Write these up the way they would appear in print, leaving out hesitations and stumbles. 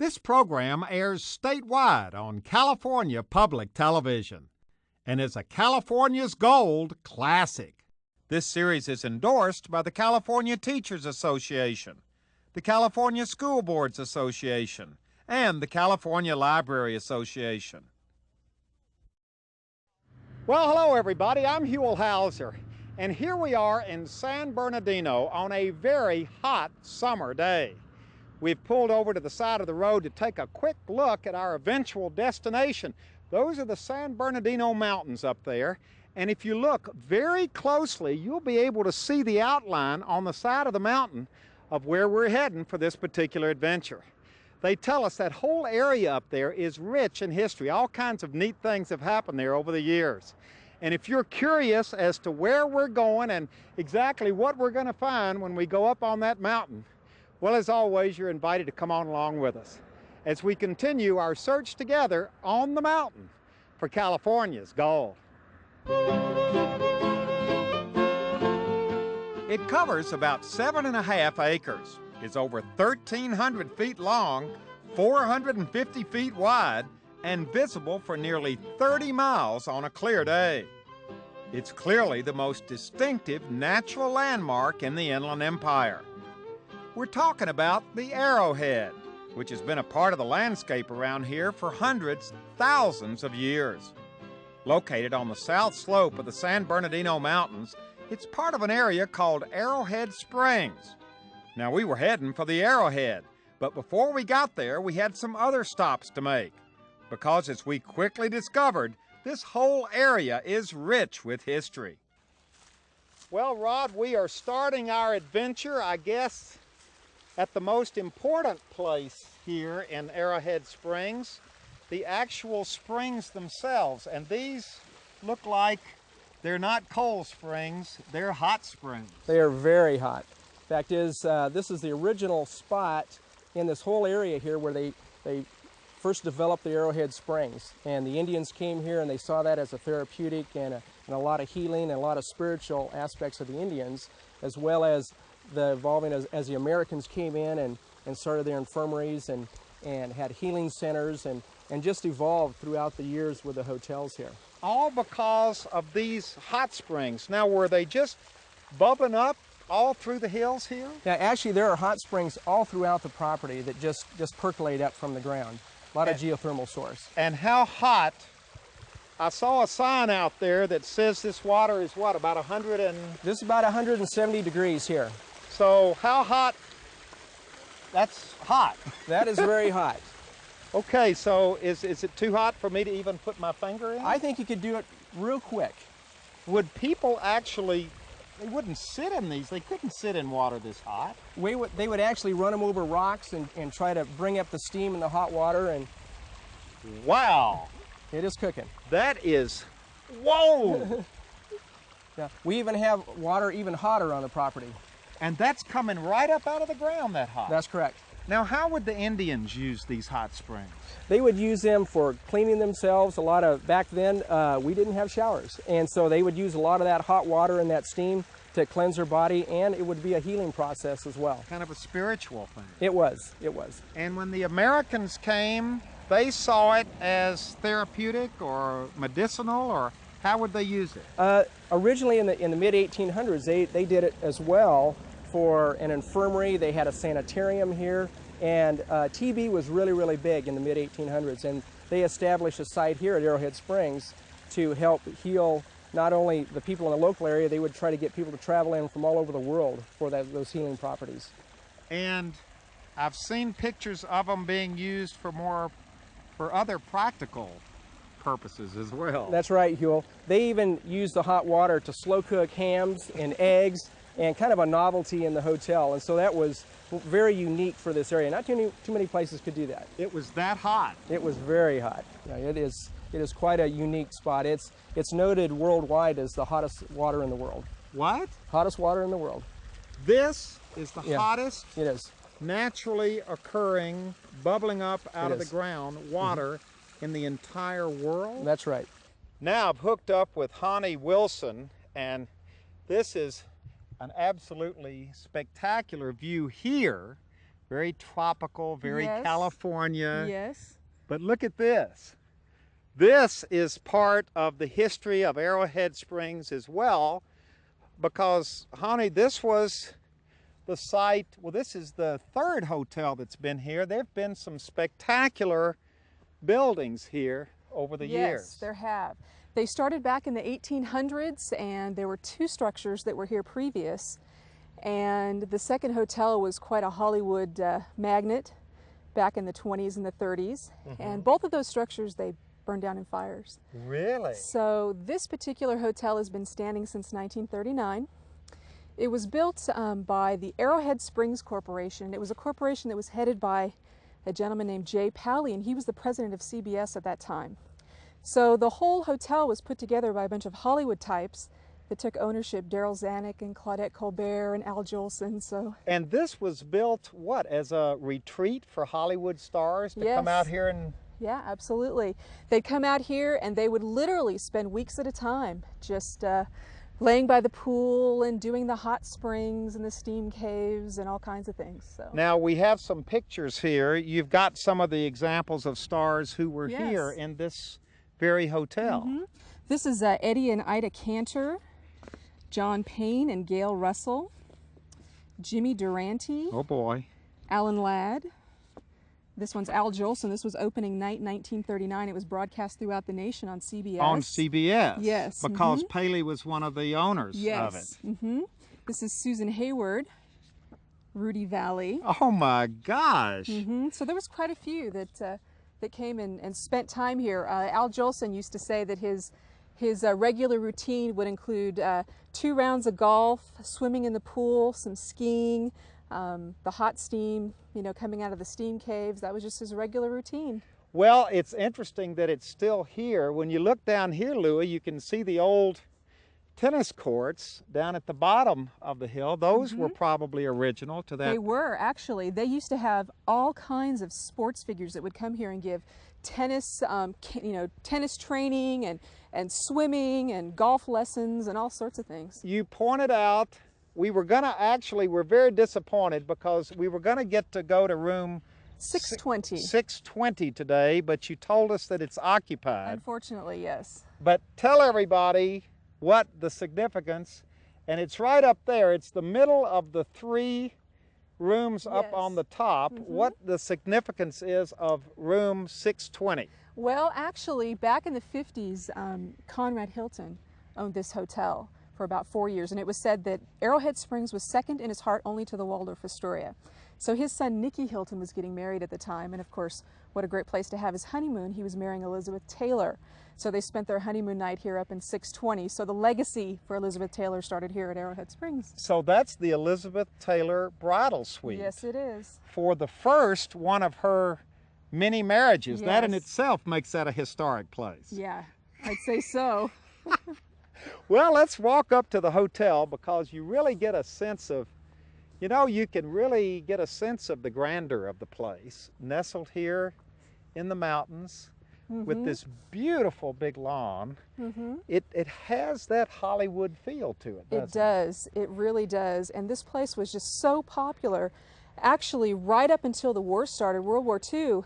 This program airs statewide on California Public Television and is a California's Gold classic. This series is endorsed by the California Teachers Association, the California School Boards Association, and the California Library Association. Well, hello everybody, I'm Huell Hauser, and here we are in San Bernardino on a very hot summer day. We've pulled over to the side of the road to take a quick look at our eventual destination. Those are the San Bernardino Mountains up there, and if you look very closely, you'll be able to see the outline on the side of the mountain of where we're heading for this particular adventure. They tell us that whole area up there is rich in history. All kinds of neat things have happened there over the years. And if you're curious as to where we're going and exactly what we're going to find when we go up on that mountain, well, as always, you're invited to come on along with us as we continue our search together on the mountain for California's gold. It covers about 7.5 acres, is over 1,300 feet long, 450 feet wide, and visible for nearly 30 miles on a clear day. It's clearly the most distinctive natural landmark in the Inland Empire. We're talking about the Arrowhead, which has been a part of the landscape around here for hundreds, thousands of years. Located on the south slope of the San Bernardino Mountains, it's part of an area called Arrowhead Springs. Now, we were heading for the Arrowhead, but before we got there, we had some other stops to make, because as we quickly discovered, this whole area is rich with history. Well, Rod, we are starting our adventure, I guess, at the most important place here in Arrowhead Springs, the actual springs themselves. And these look like they're not cold springs, they're hot springs. They are very hot. Fact is, this is the original spot in this whole area here where they first developed the Arrowhead Springs. And the Indians came here and they saw that as a therapeutic and a lot of healing and a lot of spiritual aspects of the Indians, as well as the evolving as the Americans came in and started their infirmaries and had healing centers and just evolved throughout the years with the hotels here. All because of these hot springs. Now, were they just bubbling up all through the hills here? Yeah, actually there are hot springs all throughout the property that just percolate up from the ground. A lot of geothermal source. And how hot? I saw a sign out there that says this water is what, about 100 and... This is about 170 degrees here. So how hot? That's hot. That is very hot. Okay, so is it too hot for me to even put my finger in? I think you could do it real quick. Would people actually, they wouldn't sit in these, they couldn't sit in water this hot. They would actually run them over rocks and try to bring up the steam in the hot water, and... Wow! It is cooking. That is, whoa! Yeah, we even have water even hotter on the property. And that's coming right up out of the ground that hot? That's correct. Now, how would the Indians use these hot springs? They would use them for cleaning themselves. Back then, we didn't have showers. And so they would use a lot of that hot water and that steam to cleanse their body, and it would be a healing process as well. Kind of a spiritual thing. It was, it was. And when the Americans came, they saw it as therapeutic or medicinal, or how would they use it? Originally in the mid-1800s, they did it as well for an infirmary. They had a sanitarium here, and TB was really, really big in the mid-1800s, and they established a site here at Arrowhead Springs to help heal not only the people in the local area, they would try to get people to travel in from all over the world for those healing properties. And I've seen pictures of them being used for other practical purposes as well. That's right, Huell. They even use the hot water to slow cook hams and eggs, and kind of a novelty in the hotel. And so that was very unique for this area. Not too many places could do that. It was that hot. It was very hot. Yeah, it is quite a unique spot. It's noted worldwide as the hottest water in the world. What? Hottest water in the world. This is the hottest it is. Naturally occurring, bubbling up out of the ground water in the entire world? That's right. Now I've hooked up with Honey Wilson, and this is an absolutely spectacular view here Very tropical, very Yes. California. Yes. But look at this. This is part of the history of Arrowhead Springs as well, because, honey, this was the site, well, this is the third hotel that's been here. There have been some spectacular buildings here over the years. Yes, there have. They started back in the 1800s, and there were two structures that were here previous. And the second hotel was quite a Hollywood magnet back in the 20s and the 30s. And both of those structures, they burned down in fires. Really? So this particular hotel has been standing since 1939. It was built by the Arrowhead Springs Corporation. It was a corporation that was headed by a gentleman named Jay Pally, and he was the president of CBS at that time. So the whole hotel was put together by a bunch of Hollywood types that took ownership, Darryl Zanuck and Claudette Colbert and Al Jolson. So. And this was built, what, as a retreat for Hollywood stars to come out here and... Yeah, absolutely. They'd come out here and they would literally spend weeks at a time just laying by the pool and doing the hot springs and the steam caves and all kinds of things. So. Now we have some pictures here. You've got some of the examples of stars who were here in this very hotel. This is Eddie and Ida Cantor, John Payne and Gail Russell, Jimmy Durante. Oh boy. Alan Ladd. This one's Al Jolson. This was opening night 1939. It was broadcast throughout the nation on CBS. On CBS? Yes. Because Paley was one of the owners of it. This is Susan Hayward, Rudy Valley. Oh my gosh. So there was quite a few that came and spent time here. Al Jolson used to say that his regular routine would include 2 rounds of golf, swimming in the pool, some skiing, the hot steam, you know, coming out of the steam caves. That was just his regular routine. Well, it's interesting that it's still here. When you look down here, Louie, you can see the old tennis courts down at the bottom of the hill. Those were probably original to that. They were, actually. They used to have all kinds of sports figures that would come here and give tennis, tennis training and swimming and golf lessons and all sorts of things. You pointed out we're very disappointed because we were going to get to go to room 620. 620 today, but you told us that it's occupied. Unfortunately, yes. But tell everybody what the significance, and it's right up there. It's the middle of the 3 rooms up on the top. What the significance is of room 620? Well, actually, back in the 50s, Conrad Hilton owned this hotel for about 4 years, and it was said that Arrowhead Springs was second in his heart only to the Waldorf Astoria. So his son Nicky Hilton was getting married at the time, and of course, what a great place to have his honeymoon. He was marrying Elizabeth Taylor. So they spent their honeymoon night here up in 620. So the legacy for Elizabeth Taylor started here at Arrowhead Springs. So that's the Elizabeth Taylor bridal suite. Yes, it is. For the first one of her many marriages. That in itself makes that a historic place. Yeah, I'd say so. Well, let's walk up to the hotel because you really get a sense of, you can really get a sense of the grandeur of the place. Nestled here in the mountains with this beautiful big lawn. It has that Hollywood feel to it, doesn't it? It does. It really does. And this place was just so popular, actually right up until the war started, World War II.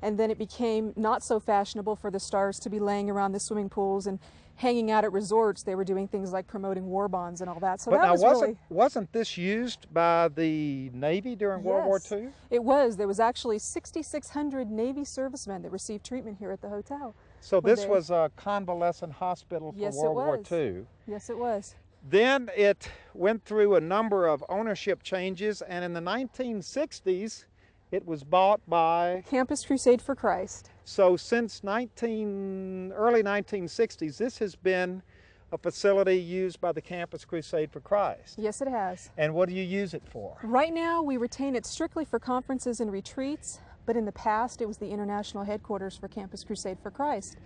And then it became not so fashionable for the stars to be laying around the swimming pools and hanging out at resorts. They were doing things like promoting war bonds and all that. So but that now, was wasn't this used by the Navy during World War II? It was. There was actually 6,600 Navy servicemen that received treatment here at the hotel. So this was a convalescent hospital for World War II. Yes, it was. Then it went through a number of ownership changes, and in the 1960s, it was bought by Campus Crusade for Christ. So since early 1960s, this has been a facility used by the Campus Crusade for Christ. Yes, it has. And what do you use it for? Right now, we retain it strictly for conferences and retreats, but in the past, it was the international headquarters for Campus Crusade for Christ.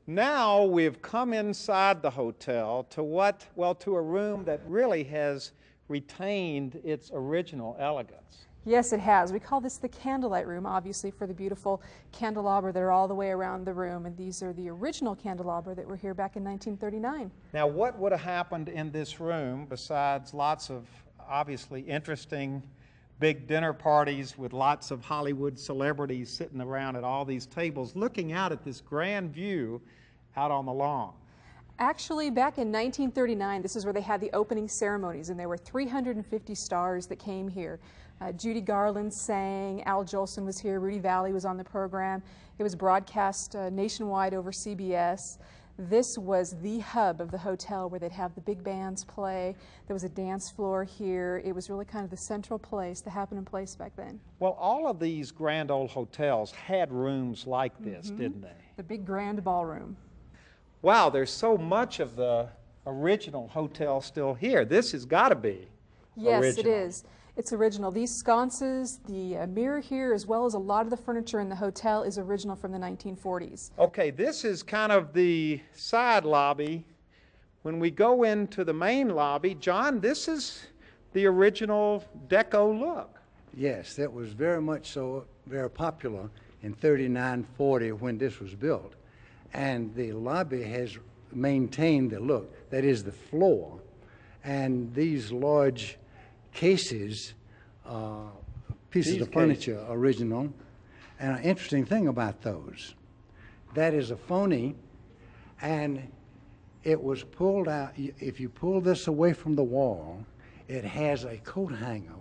Now we've come inside the hotel to a room that really has retained its original elegance. Yes, it has. We call this the Candlelight Room, obviously, for the beautiful candelabra that are all the way around the room. And these are the original candelabra that were here back in 1939. Now, what would have happened in this room besides lots of obviously interesting big dinner parties with lots of Hollywood celebrities sitting around at all these tables looking out at this grand view out on the lawn. Actually, back in 1939, this is where they had the opening ceremonies, and there were 350 stars that came here. Judy Garland sang, Al Jolson was here, Rudy Valley was on the program. It was broadcast nationwide over CBS. This was the hub of the hotel where they'd have the big bands play. There was a dance floor here. It was really kind of the central place, the happening place back then. Well, all of these grand old hotels had rooms like this, didn't they? The big grand ballroom. Wow, there's so much of the original hotel still here. This has got to be Yes, original. it is. It's original. These sconces, the mirror here, as well as a lot of the furniture in the hotel is original from the 1940s. Okay, this is kind of the side lobby. When we go into the main lobby, John, this is the original deco look. Yes, that was very much so, very popular in 39-40 when this was built. And the lobby has maintained the look, that is the floor. And these large cases, pieces of furniture, original. And an interesting thing about those, that is a phony, and it was pulled out. If you pull this away from the wall, it has a coat hanger,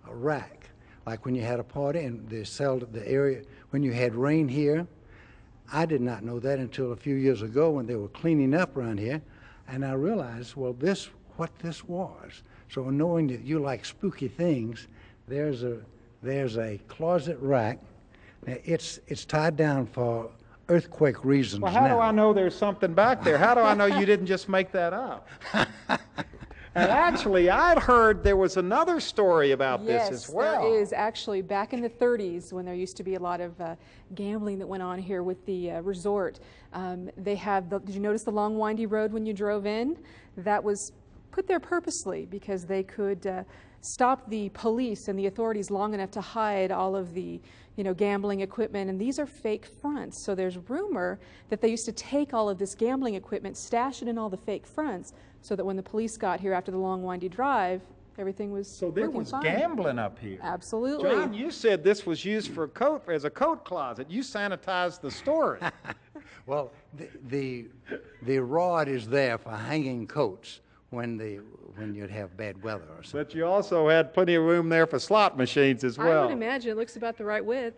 a rack, like when you had a party and they sold the area, when you had rain here. I did not know that until a few years ago when they were cleaning up around here, and I realized, well, what this was. So knowing that you like spooky things, there's a closet rack. Now it's tied down for earthquake reasons. Well, how do I know there's something back there? How do I know you didn't just make that up? And actually, I'd heard there was another story about this as well. Yes, there is. Actually, back in the 30s, when there used to be a lot of gambling that went on here with the resort, they have, did you notice the long windy road when you drove in? That was put there purposely because they could stop the police and the authorities long enough to hide all of the gambling equipment, and these are fake fronts. So there's rumor that they used to take all of this gambling equipment, stash it in all the fake fronts, so that when the police got here after the long windy drive, everything was So there was fine. gambling up here. Absolutely. John, you said this was used for as a coat closet. You sanitized the storage. Well, the rod is there for hanging coats when you'd have bad weather or something. But you also had plenty of room there for slot machines as well. I would imagine it looks about the right width.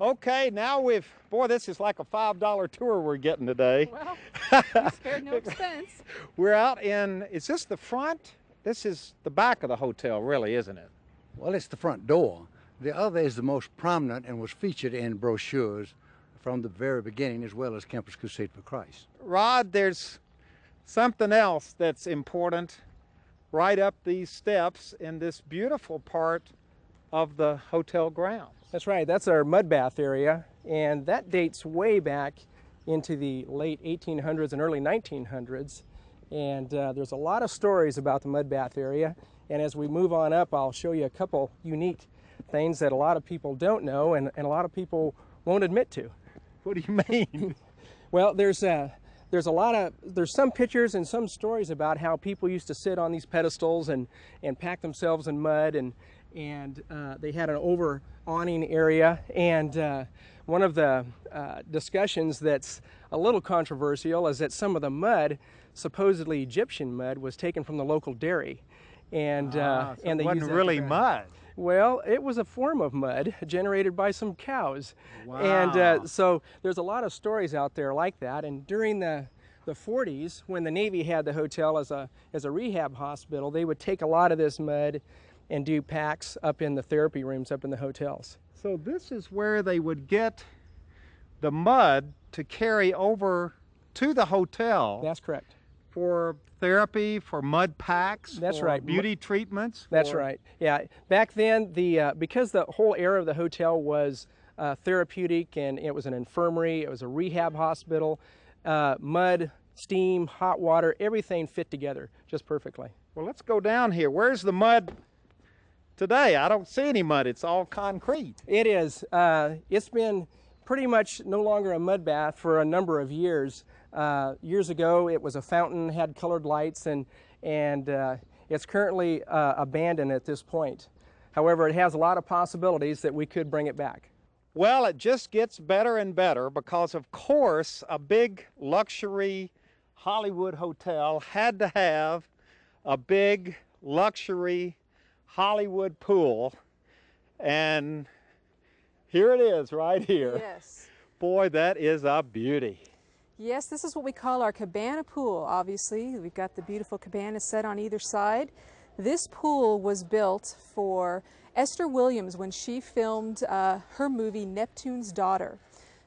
Okay, now boy, this is like a $5 tour we're getting today. Well, we spared no expense. We're out is this the front? This is the back of the hotel, really, isn't it? Well, it's the front door. The other is the most prominent and was featured in brochures from the very beginning, as well as Campus Crusade for Christ. Rod, there's something else that's important right up these steps in this beautiful part of the hotel grounds. That's right. That's our mud bath area, and that dates way back into the late 1800s and early 1900s. And there's a lot of stories about the mud bath area. And as we move on up, I'll show you a couple unique things that a lot of people don't know and a lot of people won't admit to. What do you mean? Well, there's some pictures and some stories about how people used to sit on these pedestals and pack themselves in mud, and they had an over awning area. And one of the discussions that's a little controversial is that some of the mud, supposedly Egyptian mud, was taken from the local dairy, and so and they it wasn't used that really to- mud. Well, it was a form of mud generated by some cows. Wow. And so there's a lot of stories out there like that. And during the 40s, when the Navy had the hotel as a rehab hospital, they would take a lot of this mud and do packs up in the therapy rooms up in the hotels. So this is where they would get the mud to carry over to the hotel. That's correct. For therapy, for mud packs, That's for right. beauty treatments. That's for- right. Yeah. Back then, because the whole area of the hotel was therapeutic, and it was an infirmary, it was a rehab hospital, mud, steam, hot water, everything fit together just perfectly. Well, let's go down here. Where's the mud today? I don't see any mud. It's all concrete. It is. It's been pretty much no longer a mud bath for a number of years. Years ago, it was a fountain, had colored lights, and It's currently abandoned at this point. However, it has a lot of possibilities that we could bring it back. Well, it just gets better and better because, of course, a big luxury Hollywood hotel had to have a big luxury Hollywood pool. And here it is right here. Yes. Boy, that is a beauty. Yes, this is what we call our cabana pool, obviously. We've got the beautiful cabanas set on either side. This pool was built for Esther Williams when she filmed her movie Neptune's Daughter.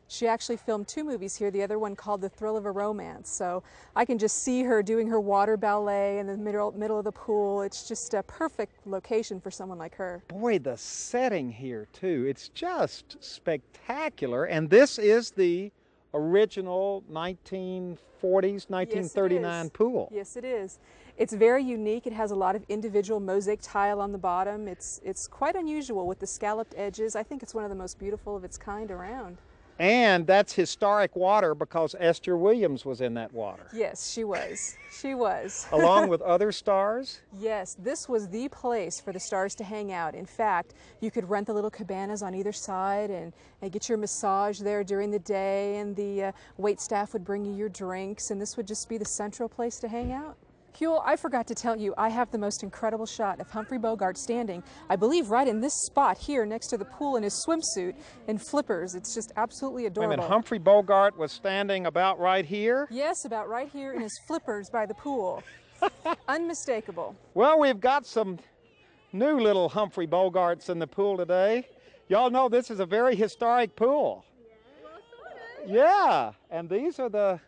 She actually filmed 2 movies here, the other one called The Thrill of a Romance. So I can just see her doing her water ballet in the middle of the pool. It's just a perfect location for someone like her. Boy, the setting here too, it's just spectacular. And this is the original 1940s, 1939 pool. Yes, it is. It's very unique. It has a lot of individual mosaic tile on the bottom. It's quite unusual with the scalloped edges. I think it's one of the most beautiful of its kind around. And that's historic water because Esther Williams was in that water. Yes, she was. She was. Along with other stars? Yes, this was the place for the stars to hang out. In fact, you could rent the little cabanas on either side and get your massage there during the day, and the wait staff would bring you your drinks, and this would just be the central place to hang out. Huel, I forgot to tell you, I have the most incredible shot of Humphrey Bogart standing, I believe, right in this spot here next to the pool in his swimsuit and flippers. It's just absolutely adorable. I mean, Humphrey Bogart was standing about right here? Yes, about right here in his flippers by the pool. Unmistakable. Well, we've got some new little Humphrey Bogarts in the pool today. Y'all know this is a very historic pool. Yeah, and these are the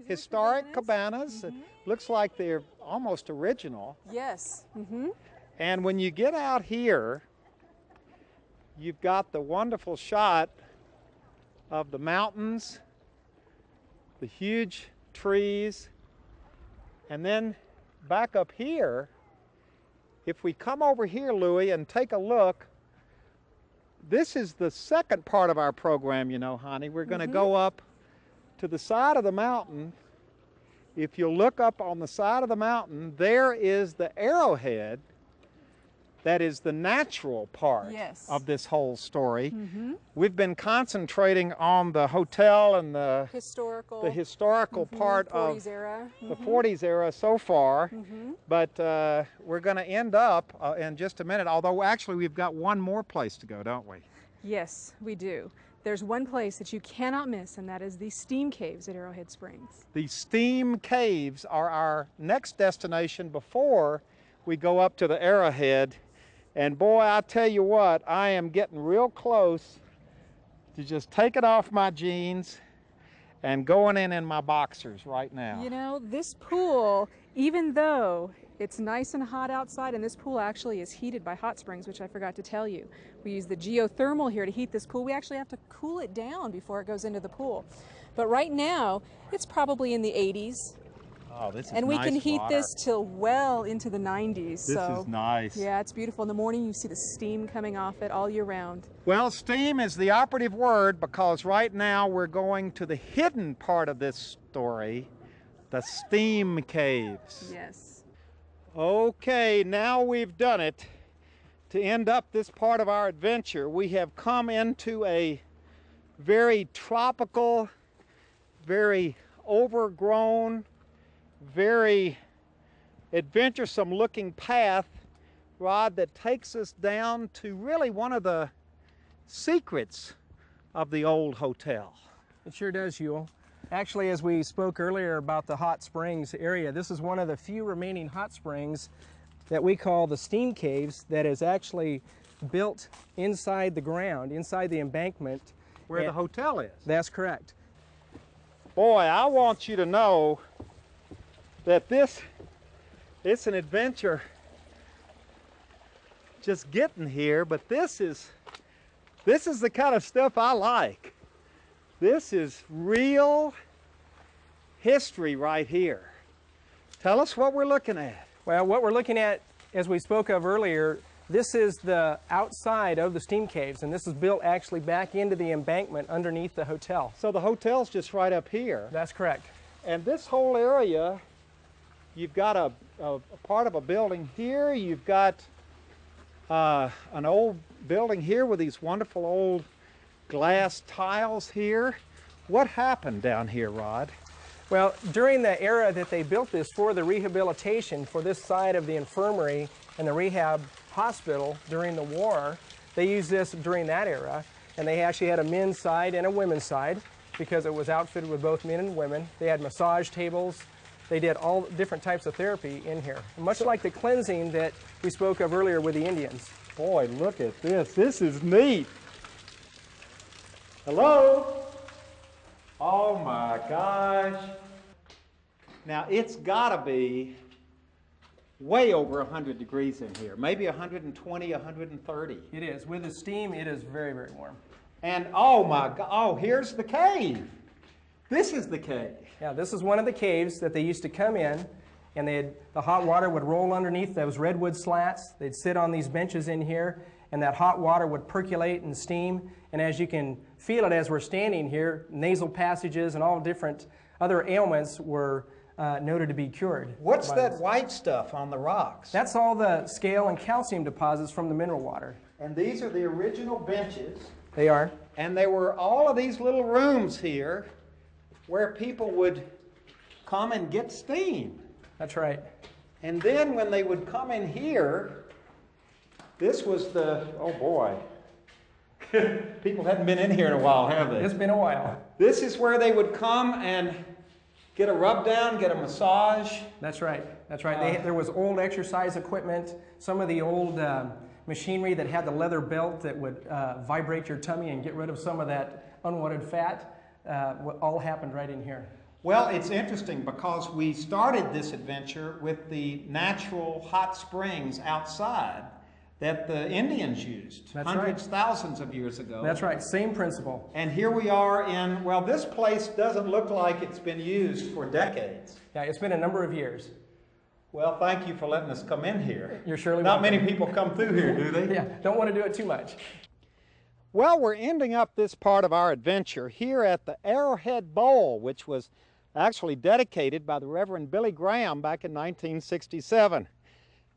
historic cabanas. Mm-hmm. Looks like they're almost original. Yes. Mm-hmm. And when you get out here, you've got the wonderful shot of the mountains, the huge trees, and then back up here, if we come over here, Louie, and take a look, this is the second part of our program, you know, honey. We're going to go up to the side of the mountain. If you look up on the side of the mountain, there is the arrowhead. That is the natural part of this whole story. We've been concentrating on the hotel and the historical part 40s of era. the 40s era so far, but we're going to end up in just a minute, although actually we've got one more place to go, don't we? Yes, we do. There's one place that you cannot miss, and that is the steam caves at Arrowhead Springs. The steam caves are our next destination before we go up to the Arrowhead. And boy, I tell you what, I am getting real close to just taking off my jeans and going in my boxers right now. You know, this pool, even though it's nice and hot outside, and this pool actually is heated by hot springs, which I forgot to tell you. We use the geothermal here to heat this pool. We actually have to cool it down before it goes into the pool. But right now, it's probably in the 80s. Oh, this is and we nice can heat water. this till well into the 90s. This is nice. Yeah, it's beautiful. In the morning, you see the steam coming off it all year round. Well, steam is the operative word because right now we're going to the hidden part of this story, the steam caves. Yes. Okay, now we've done it. To end up this part of our adventure, we have come into a very tropical, very overgrown, very adventuresome looking path, Rod, that takes us down to really one of the secrets of the old hotel. It sure does, Huel. Actually, as we spoke earlier about the hot springs area, this is one of the few remaining hot springs that we call the steam caves that is actually built inside the ground, inside the embankment. Where the hotel is. That's correct. Boy, I want you to know that it's an adventure just getting here, but this is the kind of stuff I like. This is real history right here. Tell us what we're looking at. Well, what we're looking at, as we spoke of earlier, this is the outside of the steam caves, and this is built actually back into the embankment underneath the hotel. So the hotel's just right up here. That's correct. And this whole area You've got a part of a building here. You've got an old building here with these wonderful old glass tiles here. What happened down here, Rod? Well, during the era that they built this for the rehabilitation for this side of the infirmary and the rehab hospital during the war, they used this during that era, and they actually had a men's side and a women's side because it was outfitted with both men and women. They had massage tables. They did all different types of therapy in here, much like the cleansing that we spoke of earlier with the Indians. Boy, look at this. This is neat. Hello? Oh my gosh. Now it's gotta be way over 100 degrees in here, maybe 120, 130. It is. With the steam, it is very, very warm. And oh my God, oh, here's the cave. This is the cave. Yeah, this is one of the caves that they used to come in, and the hot water would roll underneath those redwood slats. They'd sit on these benches in here, and that hot water would percolate and steam. And as you can feel it as we're standing here, nasal passages and all different other ailments were noted to be cured. What's that white stuff on the rocks? That's all the scale and calcium deposits from the mineral water. And these are the original benches. They are. And there were all of these little rooms here where people would come and get steam. That's right. And then when they would come in here, this was the, oh boy. People hadn't been in here in a while, have they? It's been a while. This is where they would come and get a rub down, get a massage. That's right. That's right. There was old exercise equipment, some of the old machinery that had the leather belt that would vibrate your tummy and get rid of some of that unwanted fat. All happened right in here. Well, it's interesting because we started this adventure with the natural hot springs outside that the Indians used. That's hundreds, right. thousands of years ago. That's right, same principle. And here we are in, well, this place doesn't look like it's been used for decades. Yeah, it's been a number of years. Well, thank you for letting us come in here. You're surely Not welcome. many people come through here, do they? Yeah, don't want to do it too much. Well, we're ending up this part of our adventure here at the Arrowhead Bowl, which was actually dedicated by the Reverend Billy Graham back in 1967.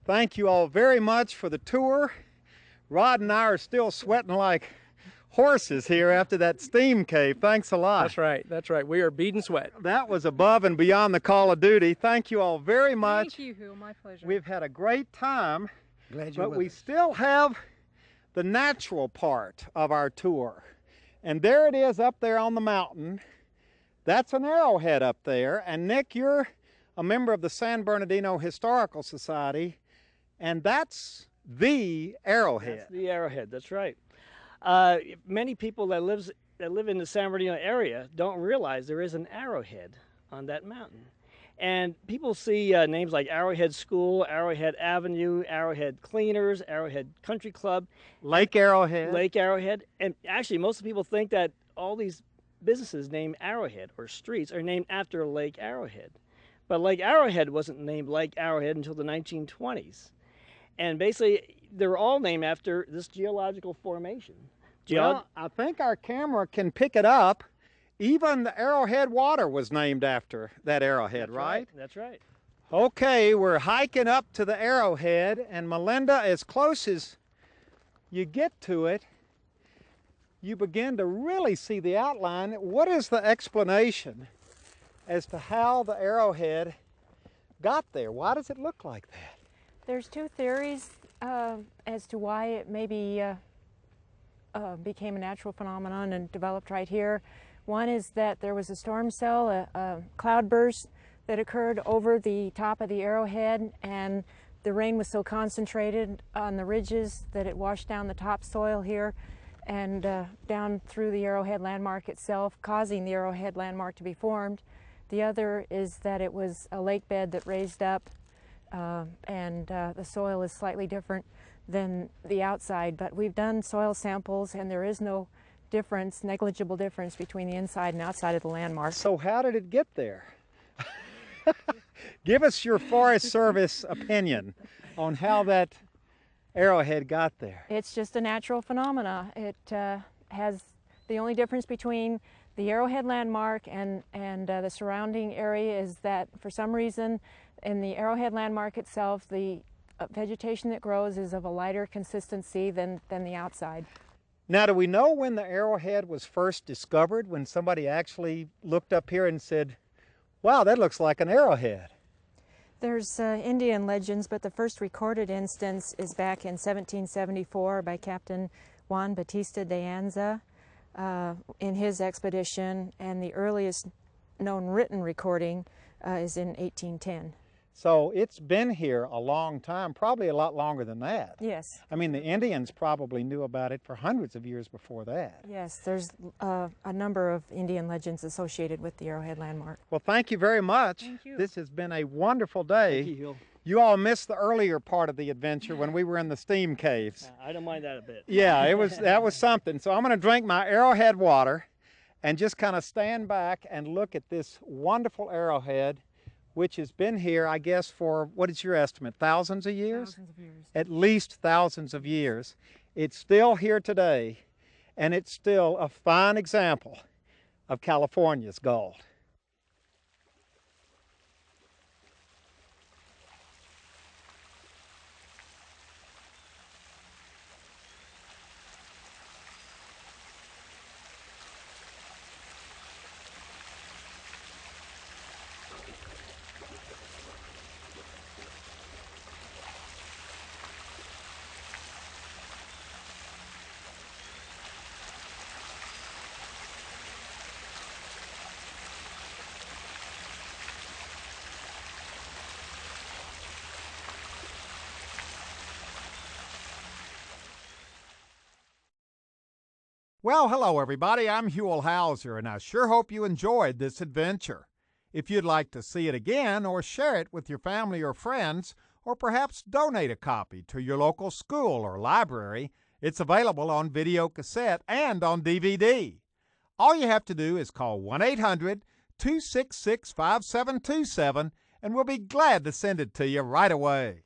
Thank you all very much for the tour. Rod and I are still sweating like horses here after that steam cave. Thanks a lot. That's right. That's right. We are beading sweat. That was above and beyond the call of duty. Thank you all very much. Thank you, Hugh. My pleasure. We've had a great time, Glad you're but with we us. still have the natural part of our tour. And there it is up there on the mountain. That's an arrowhead up there. And Nick, you're a member of the San Bernardino Historical Society, and that's the arrowhead. That's the arrowhead, that's right. Many people that live in the San Bernardino area don't realize there is an arrowhead on that mountain. And people see names like Arrowhead School, Arrowhead Avenue, Arrowhead Cleaners, Arrowhead Country Club. Lake Arrowhead. Lake Arrowhead. And actually, most people think that all these businesses named Arrowhead or streets are named after Lake Arrowhead. But Lake Arrowhead wasn't named Lake Arrowhead until the 1920s. And basically, they're all named after this geological formation. Well, I think our camera can pick it up. Even the Arrowhead water was named after that arrowhead, right? That's right. Okay, we're hiking up to the arrowhead, and Melinda, as close as you get to it, you begin to really see the outline. What is the explanation as to how the arrowhead got there? Why does it look like that? There's two theories as to why it maybe became a natural phenomenon and developed right here. One is that there was a storm cell, a cloudburst that occurred over the top of the arrowhead, and the rain was so concentrated on the ridges that it washed down the topsoil here and down through the arrowhead landmark itself, causing the arrowhead landmark to be formed. The other is that it was a lake bed that raised up and the soil is slightly different than the outside, but we've done soil samples and there is no difference, negligible difference between the inside and outside of the landmark. So how did it get there? Give us your Forest Service opinion on how that arrowhead got there. It's just a natural phenomena. It has the only difference between the arrowhead landmark and the surrounding area is that for some reason In the Arrowhead landmark itself, the vegetation that grows is of a lighter consistency than the outside. Now, do we know when the arrowhead was first discovered, when somebody actually looked up here and said, wow, that looks like an arrowhead? There's Indian legends, but the first recorded instance is back in 1774 by Captain Juan Bautista de Anza in his expedition, and the earliest known written recording is in 1810. So it's been here a long time, probably a lot longer than that. Yes. I mean, the Indians probably knew about it for hundreds of years before that. Yes, there's a number of Indian legends associated with the Arrowhead landmark. Well, thank you very much. Thank you. This has been a wonderful day. Thank you, Hill. You all missed the earlier part of the adventure when we were in the steam caves. I don't mind that a bit. Yeah, that was something. So I'm going to drink my arrowhead water and just kind of stand back and look at this wonderful arrowhead, which has been here, I guess, for, what is your estimate, thousands of years? Thousands of years. At least thousands of years. It's still here today, and it's still a fine example of California's gold. Well, hello everybody, I'm Huell Hauser, and I sure hope you enjoyed this adventure. If you'd like to see it again or share it with your family or friends, or perhaps donate a copy to your local school or library, it's available on video cassette and on DVD. All you have to do is call 1-800-266-5727, and we'll be glad to send it to you right away.